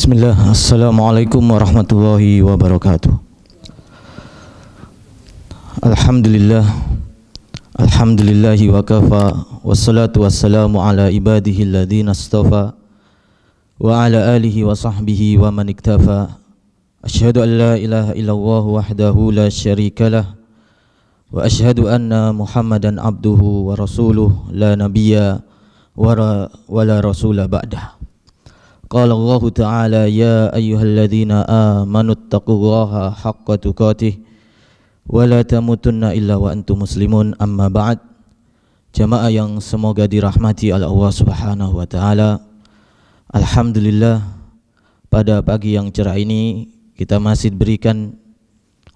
Bismillah, Assalamualaikum warahmatullahi wabarakatuh. Alhamdulillah, alhamdulillahi wa kafa, wassalatu wassalamu ala ibadihi alladhina astafa, wa ala alihi wa sahbihi wa man iktafa. Asyhadu an la ilaha illallah wahdahu la syarikalah, wa asyhadu anna Muhammadan abduhu wa rasuluh la nabiyya wa la rasula ba'dah. Qala Allah Ta'ala ya ayyuhalladzina amanu taqullaha haqqa tuqatih wa la tamutunna illa wa antum muslimun, amma ba'd. Jamaah yang semoga dirahmati oleh Allah Subhanahu wa taala. Alhamdulillah, pada pagi yang cerah ini kita masih diberikan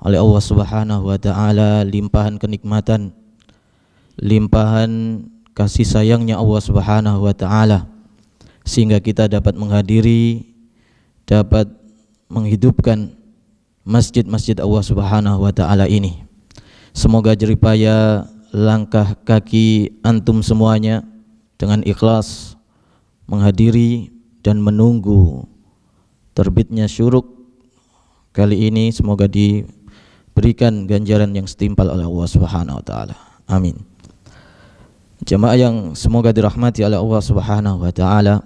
oleh Allah Subhanahu wa taala limpahan kenikmatan, limpahan kasih sayangnya Allah Subhanahu wa taala, sehingga kita dapat menghadiri, dapat menghidupkan masjid-masjid Allah Subhanahu wa taala ini. Semoga jeripaya langkah kaki antum semuanya dengan ikhlas menghadiri dan menunggu terbitnya syuruk kali ini, semoga diberikan ganjaran yang setimpal oleh Allah Subhanahu wa taala. Amin. Jemaah yang semoga dirahmati oleh Allah Subhanahu wa taala,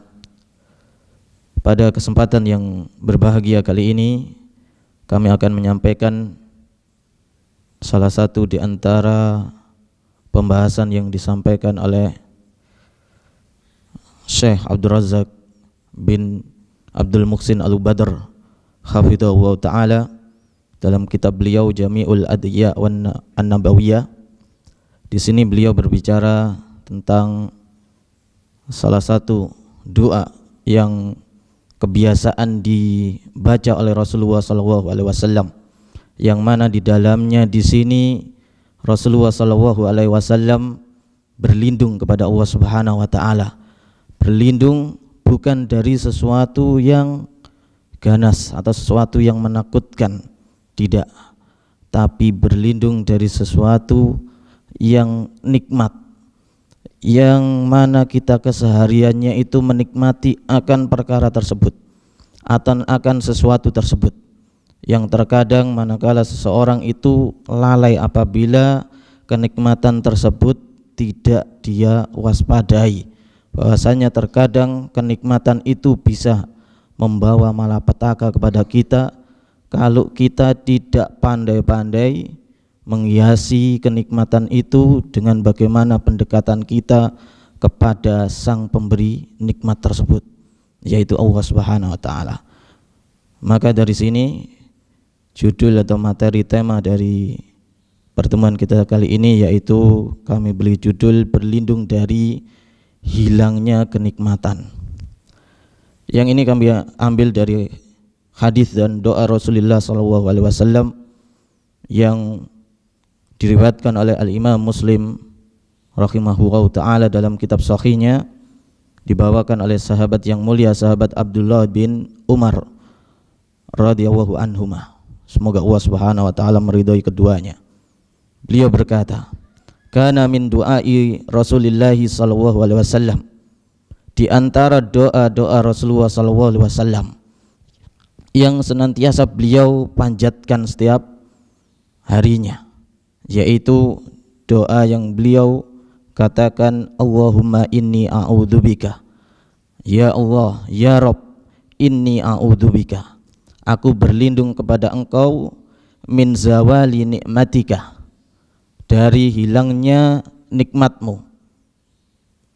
pada kesempatan yang berbahagia kali ini kami akan menyampaikan salah satu di antara pembahasan yang disampaikan oleh Syekh Abdul Razak bin Abdul Muhsin Al-Badr hafidhahullah ta'ala dalam kitab beliau Jami'ul Adhiya wan An-Nabawiyah. Di sini beliau berbicara tentang salah satu doa yang kebiasaan dibaca oleh Rasulullah SAW, yang mana di dalamnya di sini Rasulullah SAW berlindung kepada Allah Subhanahu wa taala. Berlindung bukan dari sesuatu yang ganas atau sesuatu yang menakutkan, tidak, tapi berlindung dari sesuatu yang nikmat, yang mana kita kesehariannya itu menikmati akan perkara tersebut atau akan sesuatu tersebut, yang terkadang manakala seseorang itu lalai apabila kenikmatan tersebut tidak dia waspadai, bahwasanya terkadang kenikmatan itu bisa membawa malapetaka kepada kita kalau kita tidak pandai-pandai menghiasi kenikmatan itu dengan bagaimana pendekatan kita kepada sang pemberi nikmat tersebut, yaitu Allah Subhanahu wa taala. Maka dari sini judul atau materi tema dari pertemuan kita kali ini yaitu kami beri judul berlindung dari hilangnya kenikmatan. Yang ini kami ambil dari hadis dan doa Rasulullah SAW yang diriwayatkan oleh Al-Imam Muslim rahimahullah ta'ala dalam kitab sahihnya, dibawakan oleh sahabat yang mulia, sahabat Abdullah bin Umar radhiyallahu anhuma, semoga Allah Subhanahu wa taala meridhai keduanya. Beliau berkata, kana min du'ai Rasulillah sallallahu alaihi wasallam, di antara doa-doa Rasulullah sallallahu alaihi wasallam yang senantiasa beliau panjatkan setiap harinya, yaitu doa yang beliau katakan, Allahumma inni a'udzubika, ya Allah, ya Rabb, inni a'udzubika, aku berlindung kepada engkau, min zawali nikmatika, dari hilangnya nikmatmu,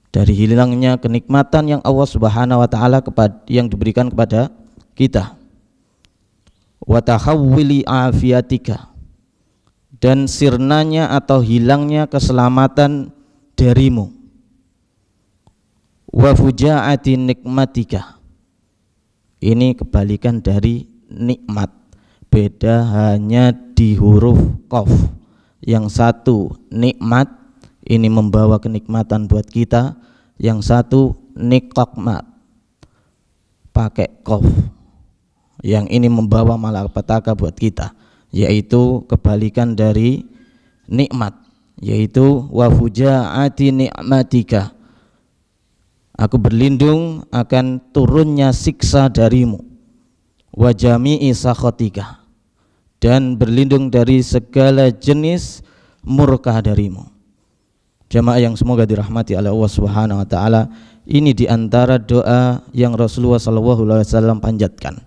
dari hilangnya kenikmatan yang Allah Subhanahu wa taala yang diberikan kepada kita, wa tahawwili afiatika, dan sirnanya atau hilangnya keselamatan darimu, wa fujaati nikmatika, ini kebalikan dari nikmat, beda hanya di huruf qaf. Yang satu nikmat, ini membawa kenikmatan buat kita, yang satu nikmat pakai qaf, yang ini membawa malapetaka buat kita, yaitu kebalikan dari nikmat, yaitu wa fujaati nikmatika, aku berlindung akan turunnya siksa darimu, wa jami'i sakhatika, dan berlindung dari segala jenis murka darimu. Jamaah yang semoga dirahmati oleh Allah Subhanahu wa taala, ini di antara doa yang Rasulullah SAW panjatkan.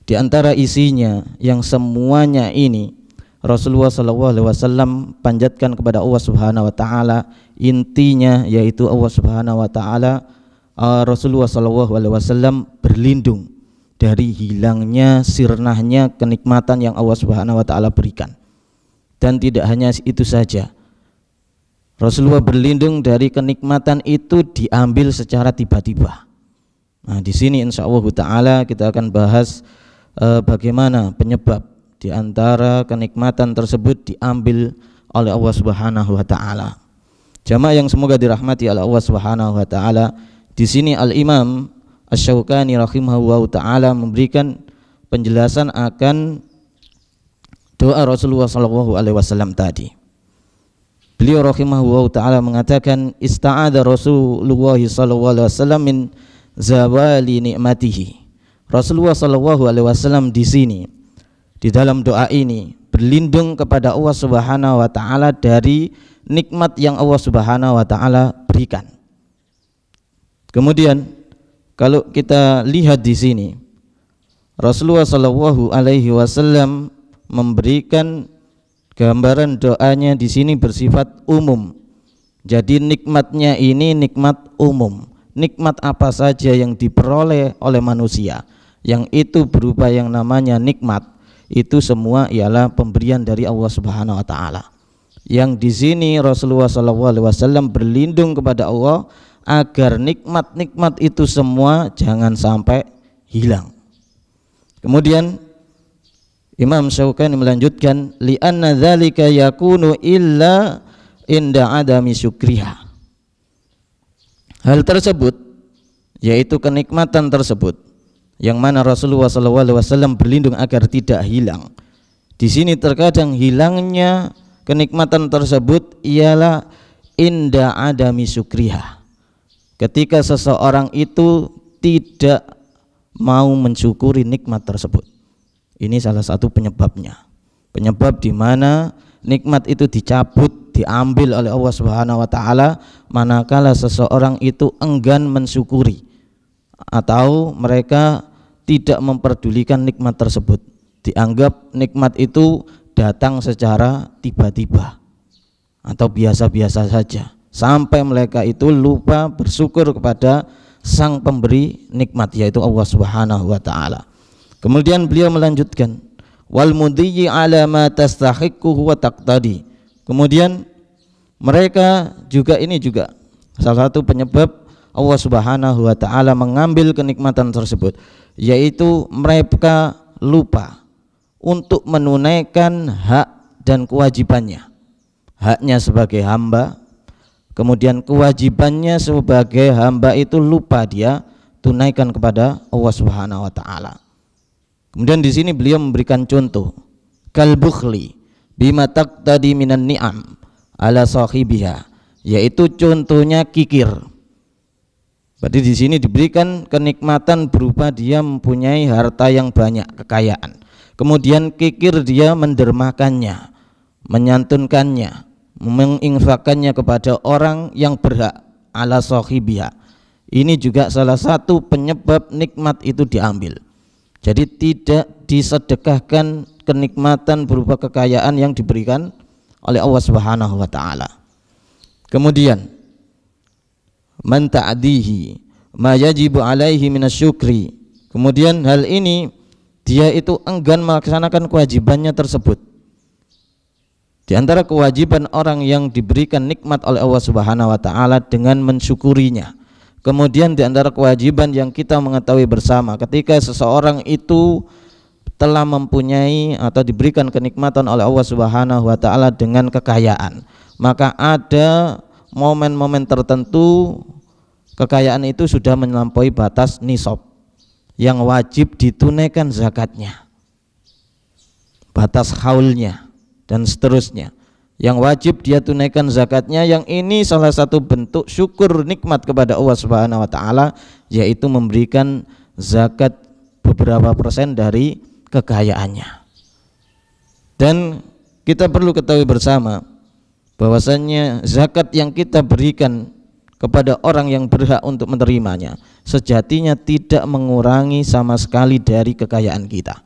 Di antara isinya yang semuanya ini Rasulullah SAW panjatkan kepada Allah Subhanahu wa taala, intinya yaitu Allah Subhanahu wa taala, Rasulullah SAW berlindung dari hilangnya, sirnahnya kenikmatan yang Allah Subhanahu wa taala berikan. Dan tidak hanya itu saja, Rasulullah berlindung dari kenikmatan itu diambil secara tiba-tiba. Nah, di sini insyaallah taala kita akan bahas bagaimana penyebab di antara kenikmatan tersebut diambil oleh Allah Subhanahu wa taala. Jamaah yang semoga dirahmati oleh Allah Subhanahu wa taala, di sini Al-Imam Asy-Syaukani rahimahullahu taala memberikan penjelasan akan doa Rasulullah sallallahu alaihi wasallam tadi. Beliau rahimahullahu taala mengatakan, ista'adha Rasulullah sallallahu alaihi wasallam min zawali ni'matihi. Rasulullah sallallahu alaihi wasallam di sini di dalam doa ini berlindung kepada Allah Subhanahu wa taala dari nikmat yang Allah Subhanahu wa taala berikan. Kemudian kalau kita lihat di sini, Rasulullah sallallahu alaihi wasallam memberikan gambaran doanya di sini bersifat umum. Jadi nikmatnya ini nikmat umum. Nikmat apa saja yang diperoleh oleh manusia, yang itu berupa yang namanya nikmat, itu semua ialah pemberian dari Allah Subhanahu wa taala. Yang di sini Rasulullah sallallahu alaihi wasallam berlindung kepada Allah agar nikmat-nikmat itu semua jangan sampai hilang. Kemudian Imam Syaukani melanjutkan, li'anna dzalika yakunu illa inda adami syukriha. Hal tersebut, yaitu kenikmatan tersebut yang mana Rasulullah SAW berlindung agar tidak hilang. Di sini terkadang hilangnya kenikmatan tersebut ialah inda adami syukriha, ketika seseorang itu tidak mau mensyukuri nikmat tersebut. Ini salah satu penyebabnya. Penyebab di mana nikmat itu dicabut, diambil oleh Allah Subhanahu wa taala manakala seseorang itu enggan mensyukuri atau mereka tidak memperdulikan nikmat tersebut. Dianggap nikmat itu datang secara tiba-tiba atau biasa-biasa saja, sampai mereka itu lupa bersyukur kepada sang pemberi nikmat, yaitu Allah Subhanahu wa taala. Kemudian beliau melanjutkan, wal mudiyyi ala ma tastahiqu wa taqtadi. Kemudian mereka juga, ini juga salah satu penyebab Allah Subhanahu wa taala mengambil kenikmatan tersebut, yaitu mereka lupa untuk menunaikan hak dan kewajibannya. Haknya sebagai hamba, kemudian kewajibannya sebagai hamba itu lupa dia tunaikan kepada Allah Subhanahu wa taala. Kemudian di sini beliau memberikan contoh, kal bukhli bima taqtadi minan ni'am ala sahibiha, yaitu contohnya kikir. Berarti di sini diberikan kenikmatan berupa dia mempunyai harta yang banyak, kekayaan. Kemudian kikir dia mendermakannya, menyantunkannya, menginfakkannya kepada orang yang berhak ala sahibiha. Ini juga salah satu penyebab nikmat itu diambil. Jadi tidak disedekahkan kenikmatan berupa kekayaan yang diberikan oleh Allah Subhanahu wa taala. Kemudian man ta'dihi ma yajibu alaihi minasyukri. Kemudian hal ini dia itu enggan melaksanakan kewajibannya tersebut. Di antara kewajiban orang yang diberikan nikmat oleh Allah Subhanahu wa taala dengan mensyukurinya. Kemudian di antara kewajiban yang kita mengetahui bersama, ketika seseorang itu telah mempunyai atau diberikan kenikmatan oleh Allah Subhanahu wa taala dengan kekayaan, maka ada momen-momen tertentu kekayaan itu sudah melampaui batas nisab yang wajib ditunaikan zakatnya, batas haulnya dan seterusnya, yang wajib dia tunaikan zakatnya. Yang ini salah satu bentuk syukur nikmat kepada Allah Subhanahu wa taala, yaitu memberikan zakat beberapa persen dari kekayaannya. Dan kita perlu ketahui bersama bahwasannya zakat yang kita berikan kepada orang yang berhak untuk menerimanya sejatinya tidak mengurangi sama sekali dari kekayaan kita.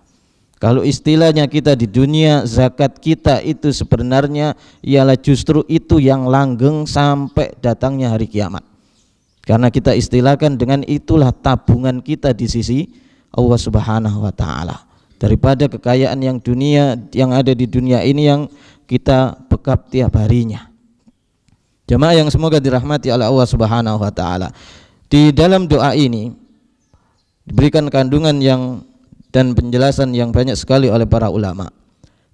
Kalau istilahnya kita di dunia, zakat kita itu sebenarnya ialah justru itu yang langgeng sampai datangnya hari kiamat. Karena kita istilahkan dengan itulah tabungan kita di sisi Allah Subhanahu wa taala. Daripada kekayaan yang ada di dunia ini yang kita bekap tiap harinya. Jemaah yang semoga dirahmati oleh Allah Subhanahu wa taala. Di dalam doa ini diberikan kandungan dan penjelasan yang banyak sekali oleh para ulama.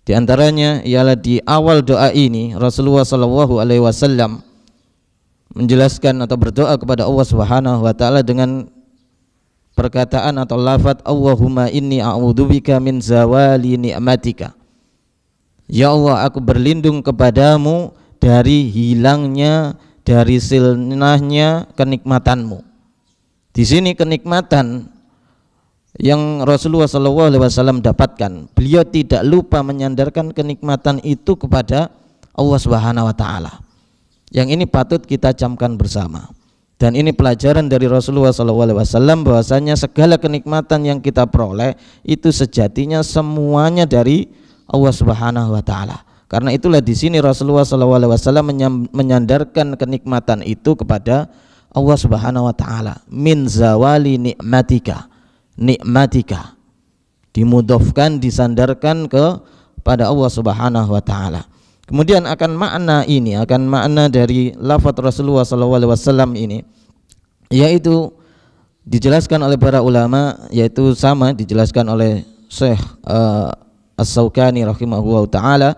Di antaranya ialah di awal doa ini Rasulullah sallallahu alaihi wasallam menjelaskan atau berdoa kepada Allah Subhanahu wa taala dengan perkataan atau lafaz Allahumma inni a'udzubika min zawali ni'matika. Ya Allah, aku berlindung kepadamu dari hilangnya, dari silnahnya kenikmatanmu. Di sini kenikmatan yang Rasulullah SAW dapatkan, beliau tidak lupa menyandarkan kenikmatan itu kepada Allah Subhanahu wa taala. Yang ini patut kita camkan bersama. Dan ini pelajaran dari Rasulullah SAW bahwasanya segala kenikmatan yang kita peroleh itu sejatinya semuanya dari Allah Subhanahu wa taala. Karena itulah di sini Rasulullah SAW menyandarkan kenikmatan itu kepada Allah Subhanahu wa taala. Min zawali ni'matika. Nikmatika, dimudhofkan, disandarkan kepada Allah Subhanahu wa taala. Kemudian akan makna dari lafaz Rasulullah SAW ini, yaitu dijelaskan oleh para ulama, yaitu sama dijelaskan oleh Syekh As-Syaukani rahimahullah taala.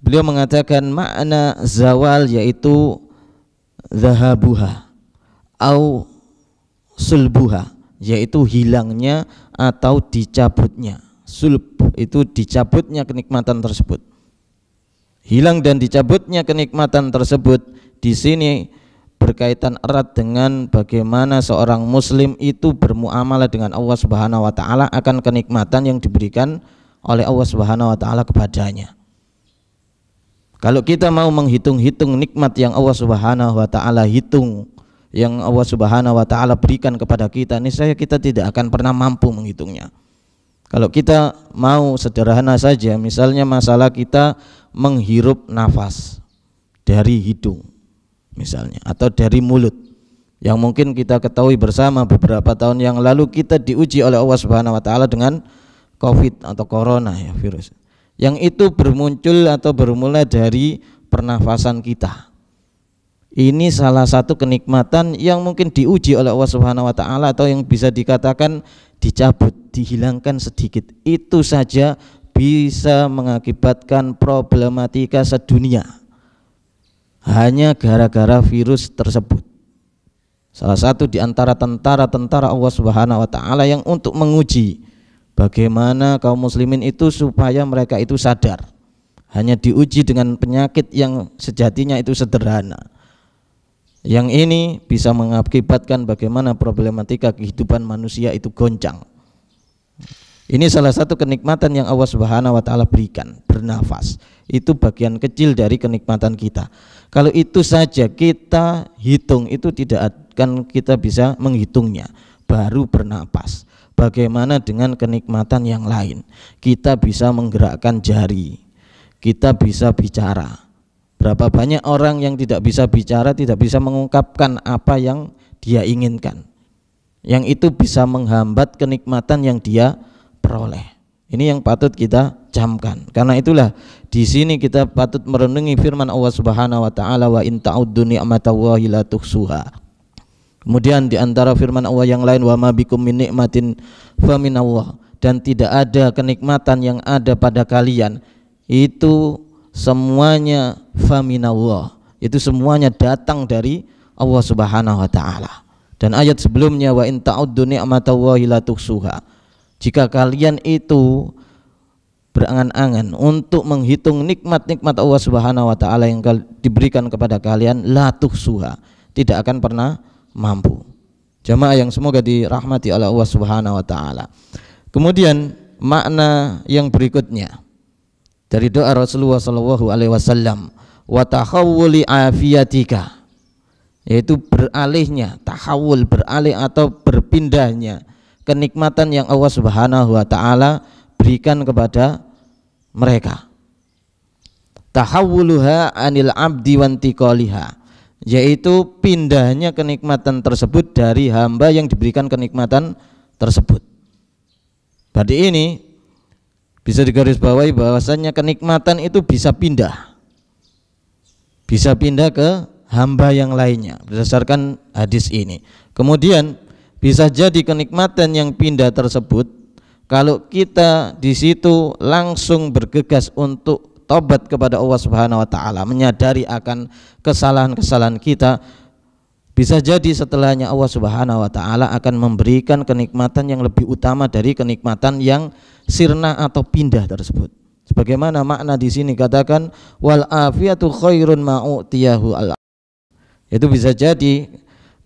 Beliau mengatakan makna zawal yaitu zahabuha au sulbuha, yaitu hilangnya atau dicabutnya. Sulb itu dicabutnya kenikmatan tersebut. Hilang dan dicabutnya kenikmatan tersebut di sini berkaitan erat dengan bagaimana seorang muslim itu bermuamalah dengan Allah Subhanahu wa taala akan kenikmatan yang diberikan oleh Allah Subhanahu wa taala kepadanya. Kalau kita mau menghitung-hitung nikmat yang Allah Subhanahu wa taala yang Allah Subhanahu wa taala berikan kepada kita, niscaya kita tidak akan pernah mampu menghitungnya. Kalau kita mau sederhana saja, misalnya masalah kita menghirup nafas dari hidung misalnya, atau dari mulut, yang mungkin kita ketahui bersama beberapa tahun yang lalu kita diuji oleh Allah Subhanahu wa taala dengan Covid atau corona ya, virus. Yang itu bermuncul atau bermula dari pernafasan kita. Ini salah satu kenikmatan yang mungkin diuji oleh Allah Subhanahu wa taala, atau yang bisa dikatakan dicabut, dihilangkan sedikit. Itu saja bisa mengakibatkan problematika sedunia. Hanya gara-gara virus tersebut. Salah satu di antara tentara-tentara Allah Subhanahu wa taala yang untuk menguji bagaimana kaum muslimin itu supaya mereka itu sadar. Hanya diuji dengan penyakit yang sejatinya itu sederhana. Yang ini bisa mengakibatkan bagaimana problematika kehidupan manusia itu goncang. Ini salah satu kenikmatan yang Allah Subhanahu wa taala berikan, bernafas. Itu bagian kecil dari kenikmatan kita. Kalau itu saja kita hitung, itu tidak akan kita bisa menghitungnya. Baru bernapas. Bagaimana dengan kenikmatan yang lain? Kita bisa menggerakkan jari. Kita bisa bicara. Berapa banyak orang yang tidak bisa bicara, tidak bisa mengungkapkan apa yang dia inginkan. Yang itu bisa menghambat kenikmatan yang dia peroleh. Ini yang patut kita camkan. Karena itulah di sini kita patut merenungi firman Allah Subhanahu wa taala, wa in ta'uddu ni'matallahi la tuhsuha. Kemudian di antara firman Allah yang lain, wa ma bikum min ni'matin fa minallah, dan tidak ada kenikmatan yang ada pada kalian itu semuanya faminallah, itu semuanya datang dari Allah Subhanahu wa taala. Dan ayat sebelumnya, wa in ta'uddu ni'matallahi la tuhsuha, jika kalian itu berangan-angan untuk menghitung nikmat-nikmat Allah Subhanahu wa taala yang diberikan kepada kalian, la tuhsuha, tidak akan pernah mampu. Jamaah yang semoga dirahmati oleh Allah Subhanahu wa taala. Kemudian makna yang berikutnya dari doa Rasulullah sallallahu alaihi wasallam, wa tahawuli afiyatika, yaitu beralihnya, tahawul beralih atau berpindahnya kenikmatan yang Allah Subhanahu wa taala berikan kepada mereka. Tahawuluha anil abdi wantiqaliha, yaitu pindahnya kenikmatan tersebut dari hamba yang diberikan kenikmatan tersebut. Berarti ini bisa digarisbawahi bahwasanya kenikmatan itu bisa pindah ke hamba yang lainnya berdasarkan hadis ini. Kemudian bisa jadi kenikmatan yang pindah tersebut, kalau kita di situ langsung bergegas untuk tobat kepada Allah Subhanahu wa taala, menyadari akan kesalahan-kesalahan kita, bisa jadi setelahnya Allah Subhanahu wa taala akan memberikan kenikmatan yang lebih utama dari kenikmatan yang sirna atau pindah tersebut. Sebagaimana makna di sini katakan wal afiyatu khairun ma'utiyahu al. Itu bisa jadi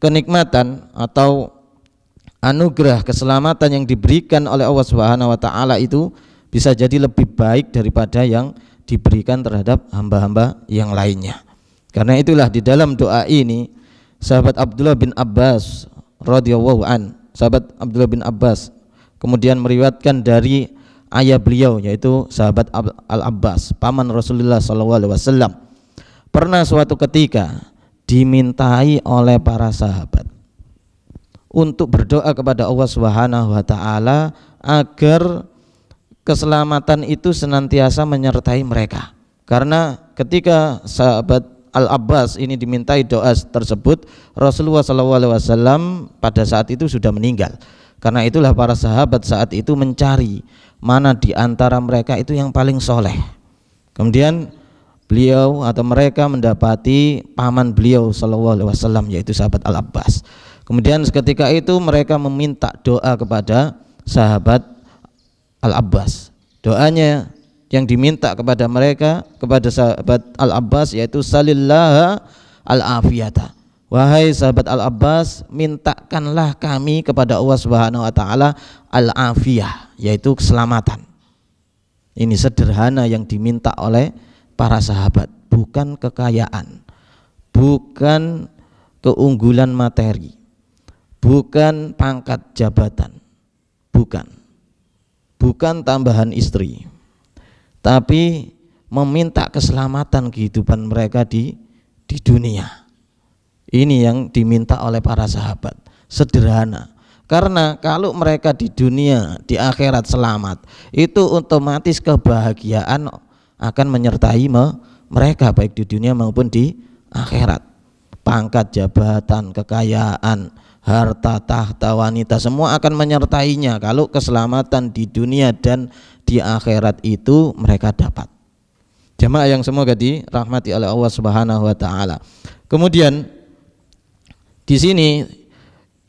kenikmatan atau anugerah keselamatan yang diberikan oleh Allah Subhanahu wa taala itu bisa jadi lebih baik daripada yang diberikan terhadap hamba-hamba yang lainnya. Karena itulah di dalam doa ini sahabat Abdullah bin Abbas radhiyallahu an, sahabat Abdullah bin Abbas kemudian meriwayatkan dari ayah beliau yaitu sahabat Al-Abbas, paman Rasulullah SAW, pernah suatu ketika dimintai oleh para sahabat untuk berdoa kepada Allah Subhanahu wa taala agar keselamatan itu senantiasa menyertai mereka. Karena ketika sahabat Al-Abbas ini dimintai doa tersebut, Rasulullah SAW pada saat itu sudah meninggal. Karena itulah para sahabat saat itu mencari mana di antara mereka itu yang paling soleh. Kemudian beliau atau mereka mendapati paman beliau SAW yaitu sahabat Al-Abbas. Kemudian seketika itu mereka meminta doa kepada sahabat Al-Abbas. Doanya yang diminta kepada mereka, kepada sahabat Al-Abbas yaitu salillaha al-afiyata. Wahai sahabat Al-Abbas, mintakanlah kami kepada Allah Subhanahu wa taala al-afiyah, yaitu keselamatan. Ini sederhana yang diminta oleh para sahabat, bukan kekayaan, bukan keunggulan materi, bukan pangkat jabatan, bukan tambahan istri, tapi meminta keselamatan kehidupan mereka di dunia. Ini yang diminta oleh para sahabat, sederhana. Karena kalau mereka di dunia, di akhirat selamat, itu otomatis kebahagiaan akan menyertai mereka baik di dunia maupun di akhirat. Pangkat jabatan, kekayaan, harta, tahta, wanita, semua akan menyertainya kalau keselamatan di dunia dan di akhirat itu mereka dapat. Jamaah yang semoga dirahmati oleh Allah Subhanahu wa taala. Kemudian di sini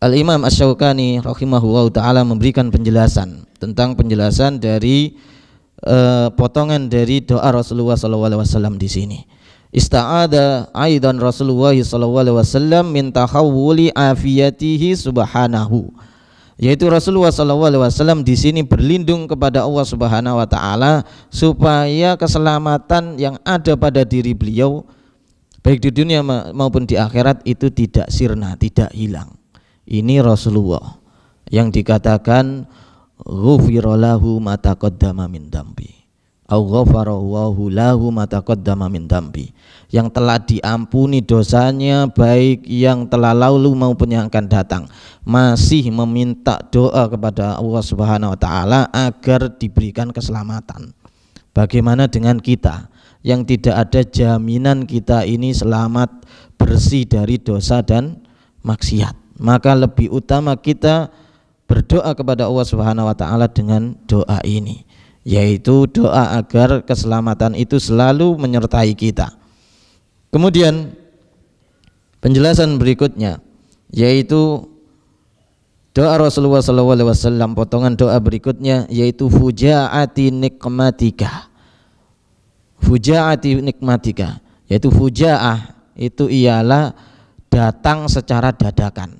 Al-Imam Asy-Syaukani rahimahullah ta'ala memberikan penjelasan tentang penjelasan dari potongan dari doa Rasulullah SAW di sini. Ista'ada aidan Rasulullah SAW min tahawuli afiyatihi subhanahu, yaitu Rasulullah SAW di sini berlindung kepada Allah Subhanahu wa taala supaya keselamatan yang ada pada diri beliau baik di dunia maupun di akhirat itu tidak sirna, tidak hilang. Ini Rasulullah yang dikatakan ghufira lahu ma taqaddama min dambi, au ghafarallahu lahu ma taqaddama min dambi, yang telah diampuni dosanya baik yang telah lalu maupun yang akan datang, masih meminta doa kepada Allah Subhanahu wa taala agar diberikan keselamatan. Bagaimana dengan kita yang tidak ada jaminan kita ini selamat bersih dari dosa dan maksiat? Maka lebih utama kita berdoa kepada Allah Subhanahu wa taala dengan doa ini, yaitu doa agar keselamatan itu selalu menyertai kita. Kemudian penjelasan berikutnya yaitu doa Rasulullah SAW, potongan doa berikutnya yaitu fujaati nikmatika. Fujaati nikmatika, yaitu fujaah itu ialah datang secara dadakan.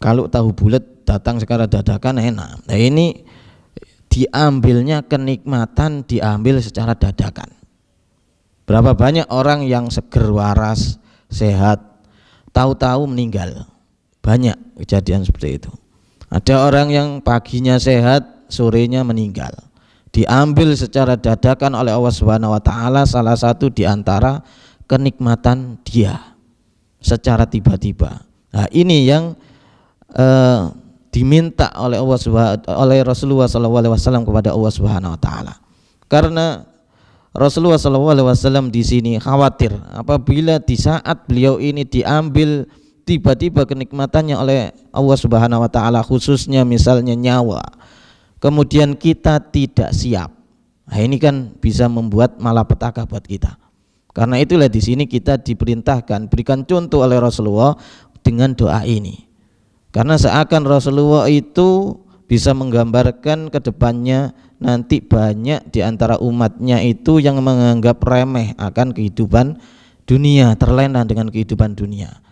Kalau tahu bulat datang secara dadakan enak. Nah ini diambilnya kenikmatan, diambil secara dadakan. Berapa banyak orang yang seger waras, sehat, tahu-tahu meninggal. Banyak kejadian seperti itu. Ada orang yang paginya sehat, sorenya meninggal. Diambil secara dadakan oleh Allah Subhanahu wa taala, salah satu di antara kenikmatan dia secara tiba-tiba. Nah, ini yang diminta oleh Rasulullah SAW kepada Allah Subhanahu wa taala. Karena Rasulullah SAW di sini khawatir apabila di saat beliau ini diambil tiba-tiba kenikmatannya oleh Allah Subhanahu wa taala, khususnya misalnya nyawa, kemudian kita tidak siap. Nah, ini kan bisa membuat malapetaka buat kita. Karena itulah di sini kita diperintahkan berikan contoh oleh Rasulullah dengan doa ini. Karena seakan Rasulullah itu bisa menggambarkan ke depannya nanti banyak di antara umatnya itu yang menganggap remeh akan kehidupan dunia, terlena dengan kehidupan dunia.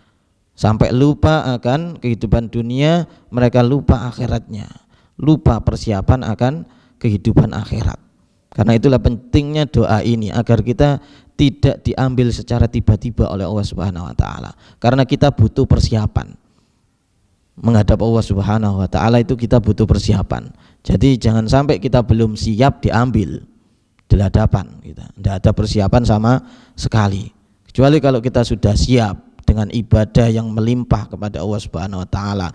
Sampai lupa akan kehidupan dunia, mereka lupa akhiratnya, lupa persiapan akan kehidupan akhirat. Karena itulah pentingnya doa ini agar kita tidak diambil secara tiba-tiba oleh Allah Subhanahu wa taala. Karena kita butuh persiapan. Menghadap Allah Subhanahu wa taala itu kita butuh persiapan. Jadi jangan sampai kita belum siap diambil di hadapan kita. Tidak ada persiapan sama sekali. Kecuali kalau kita sudah siap dengan ibadah yang melimpah kepada Allah Subhanahu wa taala.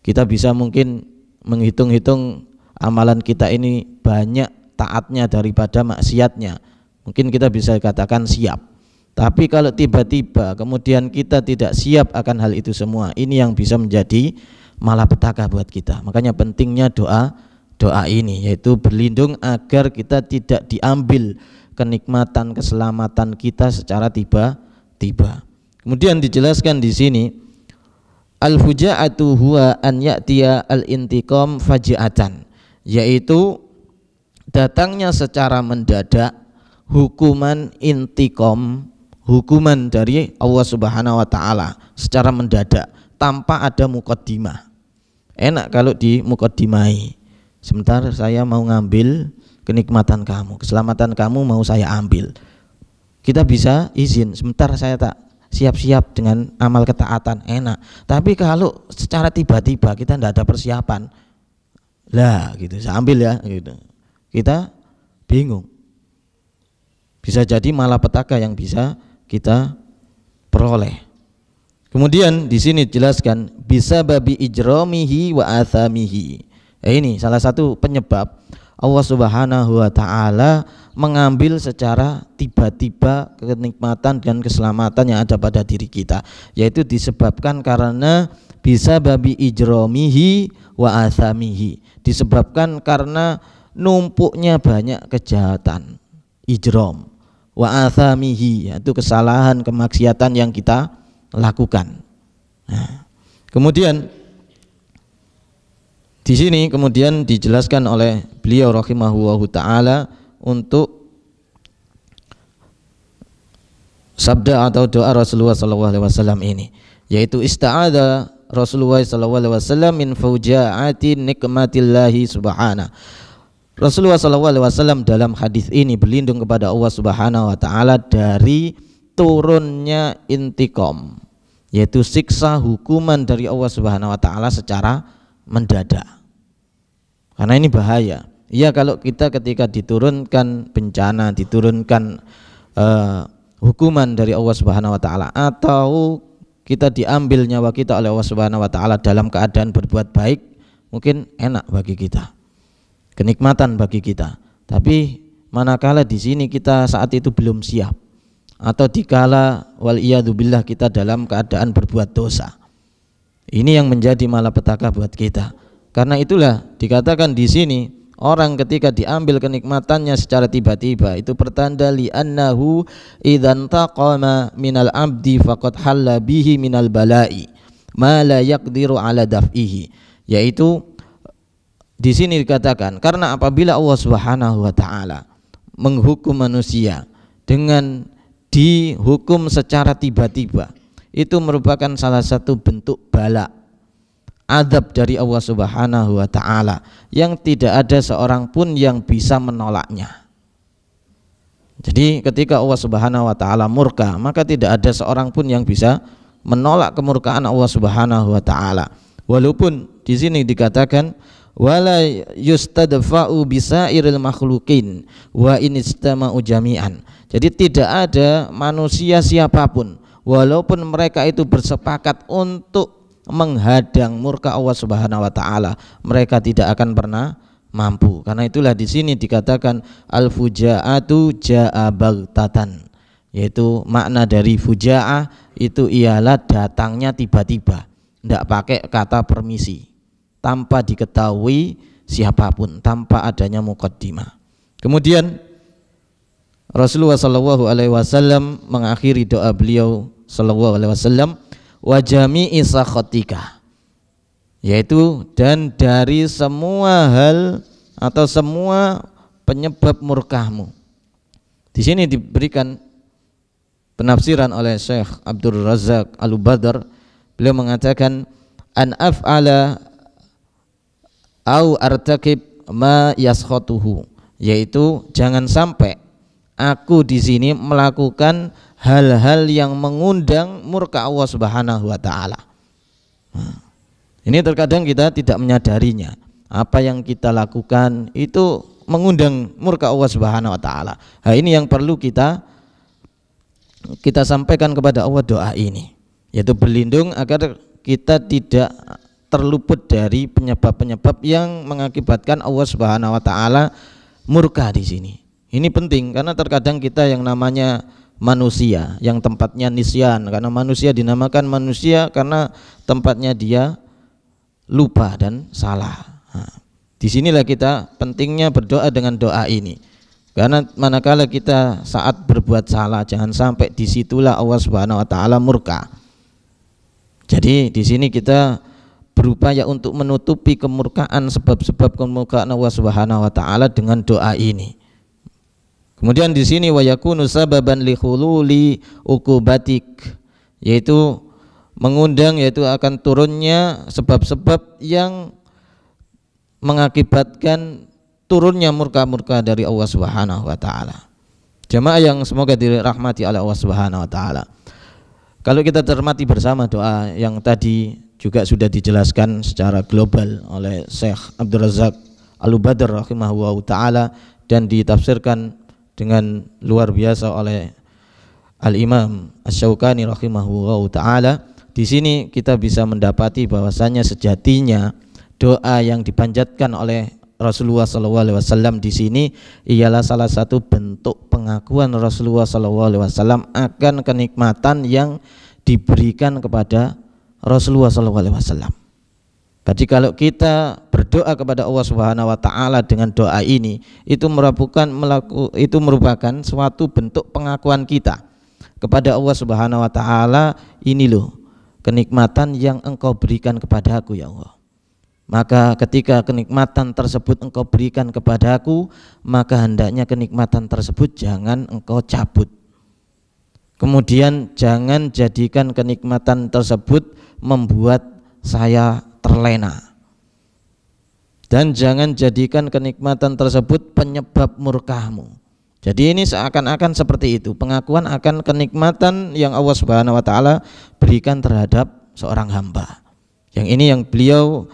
Kita bisa mungkin menghitung-hitung amalan kita ini banyak taatnya daripada maksiatnya. Mungkin kita bisa katakan siap. Tapi kalau tiba-tiba kemudian kita tidak siap akan hal itu semua, ini yang bisa menjadi malapetaka buat kita. Makanya pentingnya doa ini, yaitu berlindung agar kita tidak diambil kenikmatan, keselamatan kita secara tiba-tiba. Kemudian dijelaskan di sini, al-fuja'atu huwa an ya'tiya al-intiqam faj'atan, yaitu datangnya secara mendadak hukuman intiqam, hukuman dari Allah Subhanahu wa taala secara mendadak tanpa ada muqaddimah. Enak kalau di muqaddimai. Sebentar saya mau ngambil kenikmatan kamu, keselamatan kamu mau saya ambil. Kita bisa izin, sebentar saya tak siap-siap dengan amal ketaatan, enak. Tapi kalau secara tiba-tiba kita tidak ada persiapan, lah gitu, saya ambil ya gitu. Kita bingung. Bisa jadi malapetaka yang bisa kita peroleh. Kemudian di sini dijelaskan bisa babi ijramihi wa athamihi. Ini salah satu penyebab Allah Subhanahu wa taala mengambil secara tiba-tiba kenikmatan dan keselamatan yang ada pada diri kita, yaitu disebabkan karena bisa babi ijramihi wa athamihi, disebabkan karena numpuknya banyak kejahatan, ijram, wa athamihi, yaitu kesalahan, kemaksiatan yang kita lakukan. Nah, kemudian di sini kemudian dijelaskan oleh beliau rahimahullahu taala untuk sabda atau doa Rasulullah sallallahu alaihi wasallam ini, yaitu ista'adha Rasulullah sallallahu alaihi wasallam min faujaati nikmatillahi subhanahu. Rasulullah sallallahu alaihi wasallam dalam hadis ini berlindung kepada Allah Subhanahu wa taala dari turunnya intiqam, yaitu siksa hukuman dari Allah Subhanahu wa taala secara mendadak. Karena ini bahaya. Ya, kalau kita ketika diturunkan bencana, diturunkan hukuman dari Allah Subhanahu wa taala, atau kita diambil nyawa kita oleh Allah Subhanahu wa taala dalam keadaan berbuat baik, mungkin enak bagi kita, kenikmatan bagi kita. Tapi manakala di sini kita saat itu belum siap, atau dikala wal iyadzubillah kita dalam keadaan berbuat dosa, ini yang menjadi malapetaka buat kita. Karena itulah dikatakan di sini orang ketika diambil kenikmatannya secara tiba-tiba itu pertanda li annahu idzan taqama minal abdi faqad halla bihi minal bala'i ma la yaqdiru ala daf'ihi, yaitu di sini dikatakan karena apabila Allah Subhanahu wa taala menghukum manusia dengan dihukum secara tiba-tiba, itu merupakan salah satu bentuk bala adab dari Allah Subhanahu wa taala yang tidak ada seorang pun yang bisa menolaknya. Jadi ketika Allah Subhanahu wa taala murka, maka tidak ada seorang pun yang bisa menolak kemurkaan Allah Subhanahu wa taala. Walaupun di sini dikatakan wala yustadfa'u bisairil makhluqin wa in istama'u jami'an. Jadi tidak ada manusia siapapun walaupun mereka itu bersepakat untuk menghadang murka Allah Subhanahu wa taala, mereka tidak akan pernah mampu. Karena itulah di sini dikatakan al-fujaatu ja'a baghtatan, yaitu makna dari fujaah itu ialah datangnya tiba-tiba, tidak pakai kata permisi, tanpa diketahui siapapun, tanpa adanya muqaddimah. Kemudian Rasulullah sallallahu alaihi wasallam mengakhiri doa beliau sallallahu alaihi wasallam wa jami'i sakhatika, yaitu dan dari semua hal atau semua penyebab murkahmu. Di sini diberikan penafsiran oleh Syekh Abdul Razak Al-Badr. Beliau mengatakan an af'ala au artakib ma yaskhatuhu, yaitu jangan sampai aku di sini melakukan hal-hal yang mengundang murka Allah Subhanahu wa taala. Ini terkadang kita tidak menyadarinya. Apa yang kita lakukan itu mengundang murka Allah Subhanahu wa taala. Nah, ini yang perlu kita sampaikan kepada Allah doa ini, yaitu berlindung agar kita tidak terluput dari penyebab-penyebab yang mengakibatkan Allah Subhanahu wa taala murka di sini. Ini penting karena terkadang kita yang namanya manusia yang tempatnya nisyan, karena manusia dinamakan manusia karena tempatnya dia lupa dan salah. Nah, disinilah kita pentingnya berdoa dengan doa ini, karena manakala kita saat berbuat salah jangan sampai disitulah Allah Subhanahu wa taala murka. Jadi di sini kita berupaya untuk menutupi kemurkaan, sebab-sebab kemurkaan Allah Subhanahu wa taala dengan doa ini. Kemudian di sini wa yakunu sababan li khululi uqubatik, yaitu mengundang, yaitu akan turunnya sebab-sebab yang mengakibatkan turunnya murka-murka dari Allah Subhanahu wa taala. Jemaah yang semoga dirahmati oleh Allah Subhanahu wa taala. Kalau kita cermati bersama doa yang tadi juga sudah dijelaskan secara global oleh Syekh Abdul Razak Al-Badr rahimahullahu taala dan ditafsirkan dengan luar biasa oleh Al-Imam Asy-Syaukani rahimahullahu taala. Di sini kita bisa mendapati bahwasanya sejatinya doa yang dipanjatkan oleh Rasulullah SAW di sini ialah salah satu bentuk pengakuan Rasulullah SAW akan kenikmatan yang diberikan kepada Rasulullah SAW. Jadi kalau kita berdoa kepada Allah Subhanahu wa taala dengan doa ini, itu merupakan suatu bentuk pengakuan kita kepada Allah Subhanahu wa taala, ini loh kenikmatan yang Engkau berikan kepadaku ya Allah. Maka ketika kenikmatan tersebut Engkau berikan kepadaku, maka hendaknya kenikmatan tersebut jangan Engkau cabut. Kemudian jangan jadikan kenikmatan tersebut membuat saya terlena, dan jangan jadikan kenikmatan tersebut penyebab murkahmu. Jadi ini seakan-akan seperti itu pengakuan akan kenikmatan yang Allah Subhanahu wa taala berikan terhadap seorang hamba. Yang ini yang beliau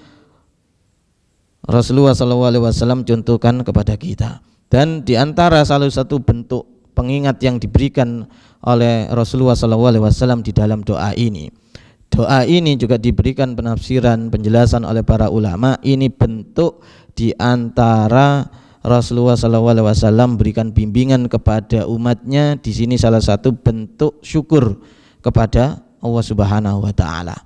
Rasulullah SAW contohkan kepada kita. Dan diantara salah satu bentuk pengingat yang diberikan oleh Rasulullah SAW di dalam doa ini, doa ini juga diberikan penafsiran, penjelasan oleh para ulama. Ini bentuk di antara Rasulullah SAW berikan bimbingan kepada umatnya. Di sini salah satu bentuk syukur kepada Allah Subhanahu wa taala.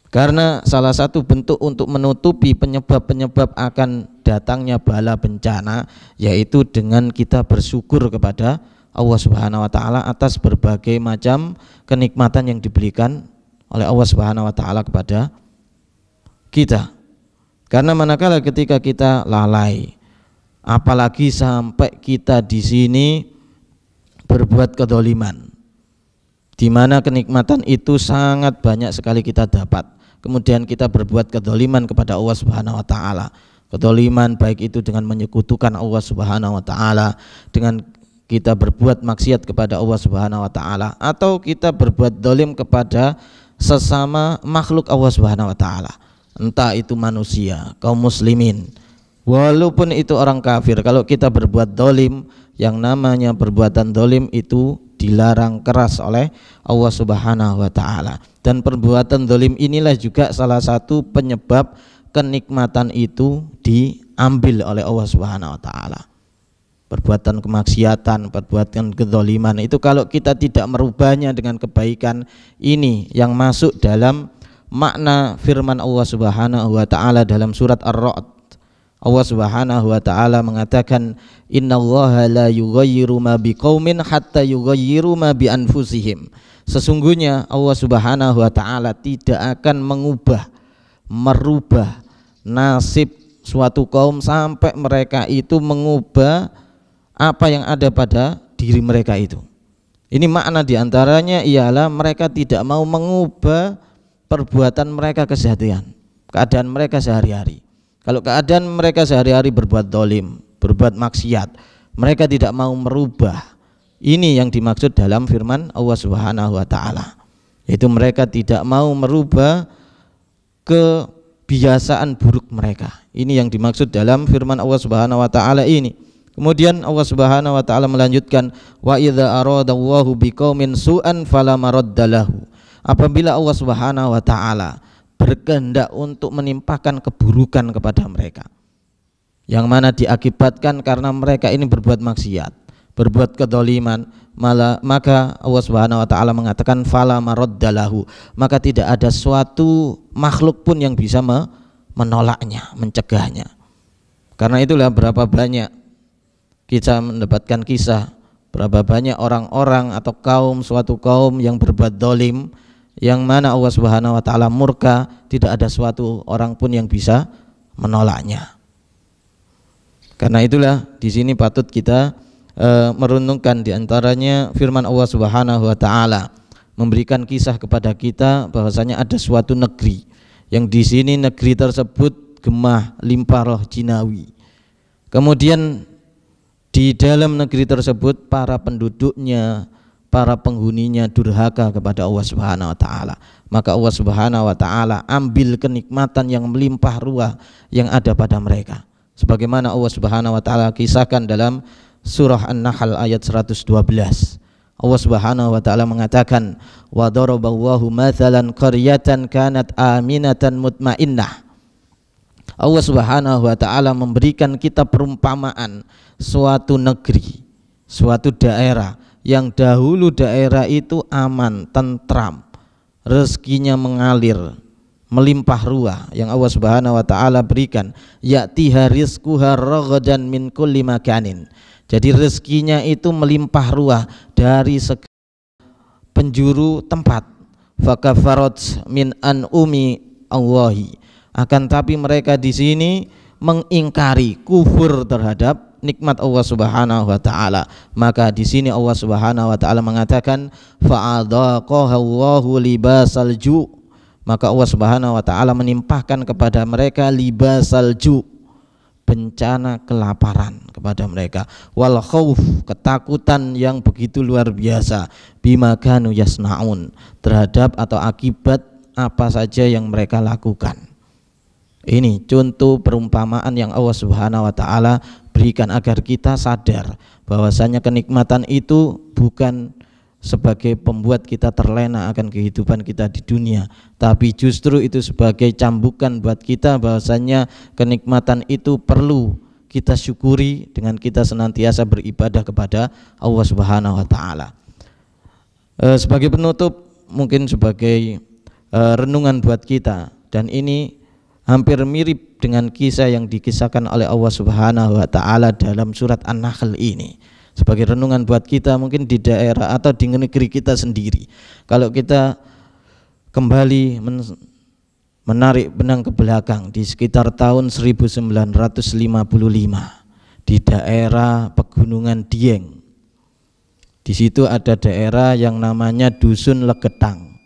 Karena salah satu bentuk untuk menutupi penyebab-penyebab akan datangnya bala bencana, yaitu dengan kita bersyukur kepada Allah Subhanahu wa taala atas berbagai macam kenikmatan yang diberikan oleh Allah Subhanahu wa taala kepada kita. Karena manakala ketika kita lalai, apalagi sampai kita di sini berbuat kedzaliman, di mana kenikmatan itu sangat banyak sekali kita dapat. kemudian kita berbuat kedzaliman kepada Allah Subhanahu wa taala. Kedzaliman baik itu dengan menyekutukan Allah Subhanahu wa taala, dengan kita berbuat maksiat kepada Allah Subhanahu wa taala, atau kita berbuat zalim kepada sesama makhluk Allah Subhanahu wa taala, entah itu manusia, kaum muslimin, walaupun itu orang kafir. Kalau kita berbuat zalim, yang namanya perbuatan zalim itu dilarang keras oleh Allah Subhanahu wa taala. Dan perbuatan zalim inilah juga salah satu penyebab kenikmatan itu diambil oleh Allah Subhanahu wa taala. Perbuatan kemaksiatan, perbuatan kezaliman itu kalau kita tidak merubahnya dengan kebaikan, ini yang masuk dalam makna firman Allah Subhanahu wa taala dalam surat Ar-Ra'd. Allah Subhanahu wa taala mengatakan, innallaha la yughayyiru ma biqaumin hatta yughayyiru ma bi anfusihim. Sesungguhnya Allah Subhanahu wa taala tidak akan merubah nasib suatu kaum sampai mereka itu mengubah apa yang ada pada diri mereka itu. Ini makna diantaranya ialah mereka tidak mau mengubah perbuatan mereka keseharian, keadaan mereka sehari-hari. Kalau keadaan mereka sehari-hari berbuat zalim, berbuat maksiat, mereka tidak mau merubah. Ini yang dimaksud dalam firman Allah Subhanahu wa taala. Yaitu mereka tidak mau merubah kebiasaan buruk mereka. Ini yang dimaksud dalam firman Allah Subhanahu wa taala ini. Kemudian Allah Subhanahu wa taala melanjutkan, wa idza aradallahu biqaumin su'an fala maraddalahu. Apabila Allah Subhanahu wa taala berkehendak untuk menimpakan keburukan kepada mereka, yang mana diakibatkan karena mereka ini berbuat maksiat, berbuat kedzaliman, maka Allah Subhanahu wa taala mengatakan fala maraddalahu, maka tidak ada suatu makhluk pun yang bisa menolaknya, mencegahnya. Karena itulah berapa banyak kita mendapatkan kisah, berapa banyak orang-orang atau suatu kaum yang berbuat zalim, yang mana Allah Subhanahu wa taala murka, tidak ada suatu orang pun yang bisa menolaknya. Karena itulah di sini patut kita merenungkan di antaranya firman Allah Subhanahu wa taala memberikan kisah kepada kita bahwasanya ada suatu negeri yang di sini negeri tersebut gemah limpah roh jinawi. Kemudian di dalam negeri tersebut para penduduknya, para penghuninya durhaka kepada Allah Subhanahu wa taala. Maka Allah Subhanahu wa taala ambil kenikmatan yang melimpah ruah yang ada pada mereka. Sebagaimana Allah Subhanahu wa taala kisahkan dalam surah An-Nahl ayat 112. Allah Subhanahu wa taala mengatakan, wa daraballahu mathalan qaryatan kanat aminatan mutmainnah. Allah Subhanahu wa taala memberikan kita perumpamaan suatu negeri, suatu daerah yang dahulu daerah itu aman, tentram, rezekinya mengalir, melimpah ruah, yang Allah Subhanahu wa taala berikan, ya'tiha rizquha ragadan min kulli makanin. Jadi rezekinya itu melimpah ruah dari segala penjuru tempat. Fakafarat min an'umi Allahi. Akan tapi mereka di sini mengingkari, kufur terhadap nikmat Allah Subhanahu wa taala. Maka di sini Allah Subhanahu wa taala mengatakan fa'adaqahallahu libasal ju'. Maka Allah Subhanahu wa taala menimpahkan kepada mereka libasal ju', bencana kelaparan kepada mereka, wal khauf, ketakutan yang begitu luar biasa, bima kanu yasnaun, terhadap atau akibat apa saja yang mereka lakukan. Ini contoh perumpamaan yang Allah Subhanahu wa taala berikan agar kita sadar bahwasanya kenikmatan itu bukan sebagai pembuat kita terlena akan kehidupan kita di dunia, tapi justru itu sebagai cambukan buat kita bahwasanya kenikmatan itu perlu kita syukuri dengan kita senantiasa beribadah kepada Allah Subhanahu wa taala. Sebagai penutup, mungkin sebagai renungan buat kita, dan ini hampir mirip dengan kisah yang dikisahkan oleh Allah Subhanahu wa taala dalam surat An-Nahl ini. Sebagai renungan buat kita mungkin di daerah atau di negeri kita sendiri. Kalau kita kembali menarik benang ke belakang di sekitar tahun 1955 di daerah Pegunungan Dieng. Di situ ada daerah yang namanya Dusun Legetang.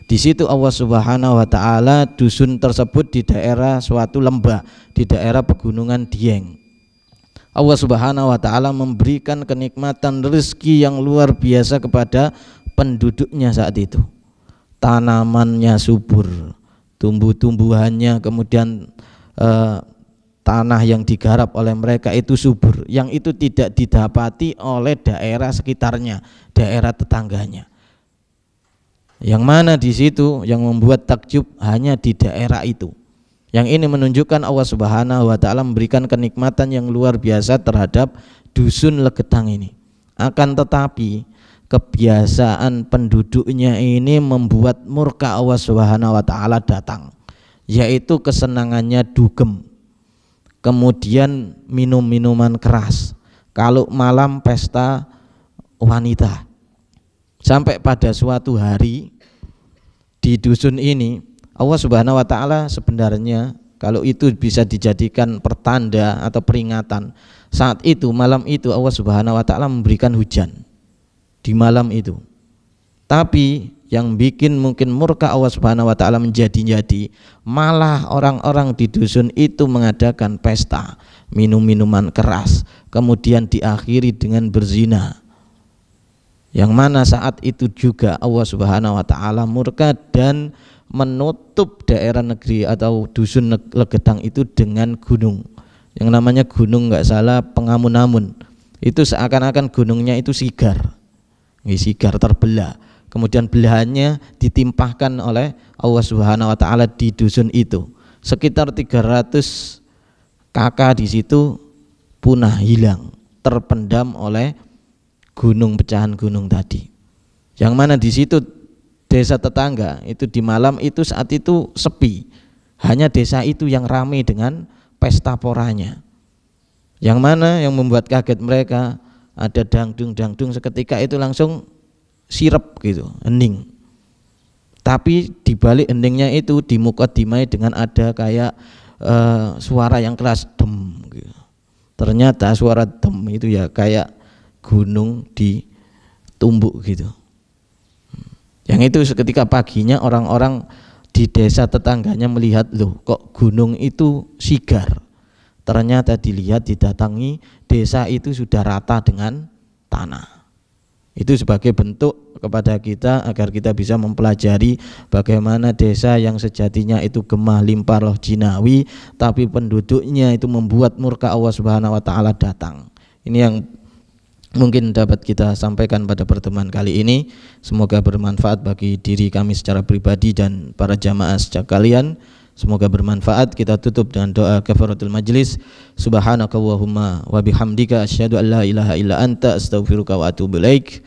Di situ Allah Subhanahu wa taala, dusun tersebut di daerah suatu lembah, di daerah pegunungan Dieng. Allah Subhanahu wa taala memberikan kenikmatan rezeki yang luar biasa kepada penduduknya saat itu. Tanamannya subur, tumbuh-tumbuhannya, kemudian tanah yang digarap oleh mereka itu subur, yang itu tidak didapati oleh daerah sekitarnya, daerah tetangganya. Yang mana di situ yang membuat takjub hanya di daerah itu. Yang ini menunjukkan Allah Subhanahu wa taala memberikan kenikmatan yang luar biasa terhadap dusun Legedang ini. Akan tetapi kebiasaan penduduknya ini membuat murka Allah Subhanahu wa taala datang, yaitu kesenangannya dugem, kemudian minum minuman keras, kalau malam pesta wanita. Sampai pada suatu hari di dusun ini Allah Subhanahu wa taala sebenarnya, kalau itu bisa dijadikan pertanda atau peringatan, saat itu malam itu Allah Subhanahu wa taala memberikan hujan di malam itu. Tapi yang bikin mungkin murka Allah Subhanahu wa taala menjadi-jadi, malah orang-orang di dusun itu mengadakan pesta, minum minuman keras, kemudian diakhiri dengan berzina. Yang mana saat itu juga Allah Subhanahu wa taala murka dan menutup daerah negeri atau dusun Legedang itu dengan gunung. Yang namanya gunung, enggak salah, Pengamun-amun. Itu seakan-akan gunungnya itu sigar. Sigar terbelah. Kemudian belahannya ditimpahkan oleh Allah Subhanahu wa taala di dusun itu. Sekitar 300 kakak di situ punah, hilang, terpendam oleh gunung, pecahan gunung tadi. Yang mana di situ desa tetangga itu di malam itu saat itu sepi. Hanya desa itu yang ramai dengan pesta poranya. Yang mana yang membuat kaget mereka, ada dangdung-dangdung seketika itu langsung sirep gitu, hening. Tapi di balik heningnya itu dimukadimai dengan ada kayak suara yang keras, dem gitu. Ternyata suara dem itu ya kayak gunung ditumbuk gitu. Yang itu seketika paginya orang-orang di desa tetangganya melihat, loh kok gunung itu sigar. Ternyata dilihat, didatangi, desa itu sudah rata dengan tanah. Itu sebagai bentuk kepada kita agar kita bisa mempelajari bagaimana desa yang sejatinya itu gemah limpah roh jinawi, tapi penduduknya itu membuat murka Allah Subhanahu wa taala datang. Ini yang mungkin dapat kita sampaikan pada pertemuan kali ini. Semoga bermanfaat bagi diri kami secara pribadi dan para jamaah sekalian. Semoga bermanfaat. Kita tutup dengan doa kafaratul majlis. Subhanakallahumma wa bihamdika asyhadu an la ilaha illa anta astaghfiruka wa atubu ilaik.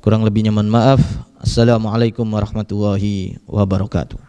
Kurang lebihnya mohon maaf. Assalamualaikum warahmatullahi wabarakatuh.